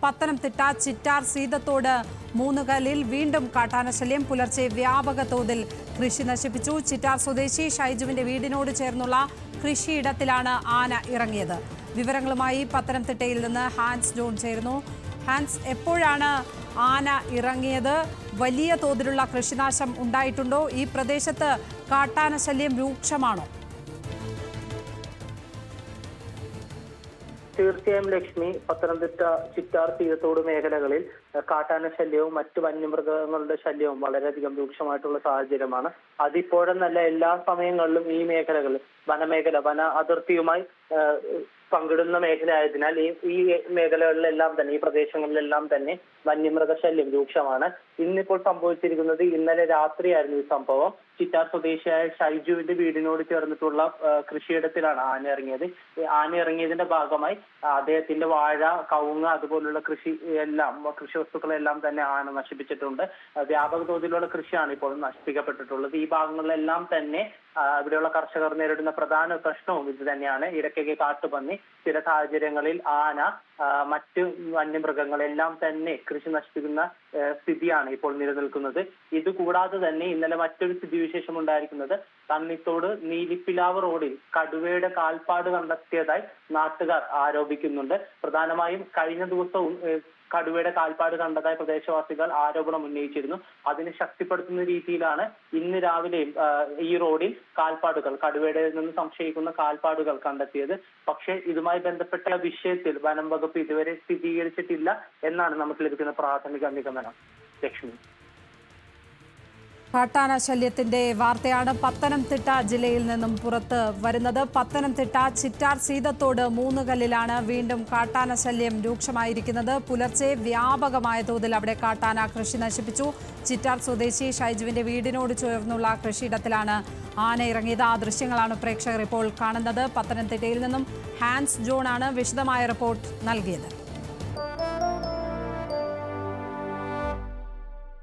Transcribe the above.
പത്തനംതിട്ട ചിറ്റാർ സീതത്തോട് മൂന്നുകല്ലിൽ വീണ്ടും കാട്ടാനശല്യം. പുലർച്ചെ വ്യാപക തോതിൽ കൃഷി നശിപ്പിച്ചു. ചിറ്റാർ സ്വദേശി ഷൈജുവിന്റെ വീടിനോട് ചേർന്നുള്ള കൃഷിയിടത്തിലാണ് ആന ഇറങ്ങിയത്. വിവരങ്ങളുമായി പത്തനംതിട്ടയിൽ നിന്ന് ഹാൻസ് ജോൺ ചേരുന്നു. ഹാൻസ്, എപ്പോഴാണ് ആന ഇറങ്ങിയത്? വലിയ തോതിലുള്ള കൃഷിനാശം ഉണ്ടായിട്ടുണ്ടോ? ഈ പ്രദേശത്ത് കാട്ടാനശല്യം രൂക്ഷമാണോ? തീർച്ചയായും ലക്ഷ്മി, പത്തനംതിട്ട ചിറ്റാർ തീരത്തോട് മേഖലകളിൽ കാട്ടാന ശല്യവും മറ്റു വന്യമൃഗങ്ങളുടെ ശല്യവും വളരെയധികം രൂക്ഷമായിട്ടുള്ള സാഹചര്യമാണ്. അതിപ്പോഴെന്നല്ല എല്ലാ സമയങ്ങളിലും ഈ മേഖലകളിൽ വന അതിർത്തിയുമായി പങ്കിടുന്ന മേഖലയായതിനാൽ ഈ മേഖലകളിലെല്ലാം തന്നെ, ഈ പ്രദേശങ്ങളിലെല്ലാം തന്നെ വന്യമൃഗശല്യം രൂക്ഷമാണ്. ഇന്നിപ്പോൾ സംഭവിച്ചിരിക്കുന്നത്, ഇന്നലെ രാത്രിയായിരുന്നു ഈ സംഭവം. ചിറ്റാർ സ്വദേശിയായ ഷൈജുവിന്റെ വീടിനോട് ചേർന്നിട്ടുള്ള കൃഷിയിടത്തിലാണ് ആന ഇറങ്ങിയത്. ആന ഇറങ്ങിയതിന്റെ ഭാഗമായി അദ്ദേഹത്തിന്റെ വാഴ, കവുങ്ങ് അതുപോലുള്ള കൃഷി വസ്തുക്കളെല്ലാം തന്നെ ആന നശിപ്പിച്ചിട്ടുണ്ട്. വ്യാപക തോതിലുള്ള കൃഷിയാണ് ഇപ്പോൾ നശിപ്പിക്കപ്പെട്ടിട്ടുള്ളത്. ഈ ഭാഗങ്ങളിലെല്ലാം തന്നെ ഇവിടെയുള്ള കർഷകർ നേരിടുന്ന പ്രധാന പ്രശ്നവും ഇത് തന്നെയാണ്. ഇടയ്ക്കൊക്കെ കാട്ടുപന്നി, ചില സാഹചര്യങ്ങളിൽ ആന, മറ്റു വന്യമൃഗങ്ങളെല്ലാം തന്നെ കൃഷി നശിപ്പിക്കുന്ന സ്ഥിതിയാണ് ഇപ്പോൾ നിലനിൽക്കുന്നത്. ഇതുകൂടാതെ തന്നെ ഇന്നലെ മറ്റൊരു സ്ഥിതിവിശേഷം ഉണ്ടായിരിക്കുന്നത്, തണ്ണിത്തോട് നീലിപ്പിലാവ് റോഡിൽ കടുവയുടെ കാൽപ്പാട് കണ്ടെത്തിയതായി നാട്ടുകാർ ആരോപിക്കുന്നുണ്ട്. പ്രധാനമായും കഴിഞ്ഞ ദിവസവും കടുവയുടെ കാൽപ്പാട് കണ്ടതായി പ്രദേശവാസികൾ ആരോപണം ഉന്നയിച്ചിരുന്നു. അതിനെ ശക്തിപ്പെടുത്തുന്ന രീതിയിലാണ് ഇന്ന് രാവിലെയും ഈ റോഡിൽ കടുവയുടെ നിന്ന് സംശയിക്കുന്ന കാൽപ്പാടുകൾ കണ്ടെത്തിയത്. പക്ഷേ ഇതുമായി ബന്ധപ്പെട്ട വിഷയത്തിൽ വനം വകുപ്പ് ഇതുവരെ സ്ഥിരീകരിച്ചിട്ടില്ല എന്നാണ് നമുക്ക് ലഭിക്കുന്ന പ്രാഥമിക നിഗമനം. ലക്ഷ്മി, കാട്ടാനശല്യത്തിന്റെ വാർത്തയാണ് പത്തനംതിട്ട ജില്ലയിൽ നിന്നും പുറത്ത് വരുന്നത്. പത്തനംതിട്ട ചിറ്റാർ സീതത്തോട് മൂന്നുകല്ലിലാണ് വീണ്ടും കാട്ടാനശല്യം രൂക്ഷമായിരിക്കുന്നത്. പുലർച്ചെ വ്യാപകമായ തോതിൽ അവിടെ കാട്ടാന കൃഷി നശിപ്പിച്ചു. ചിറ്റാർ സ്വദേശി ഷൈജുവിന്റെ വീടിനോട് ചേർന്നുള്ള കൃഷിയിടത്തിലാണ് ആന ഇറങ്ങിയത്. ആ ദൃശ്യങ്ങളാണ് പ്രേക്ഷകർ ഇപ്പോൾ കാണുന്നത്. പത്തനംതിട്ടയിൽ നിന്നും ഹാൻസ് ജോൺ ആണ് വിശദമായ റിപ്പോർട്ട് നൽകിയത്.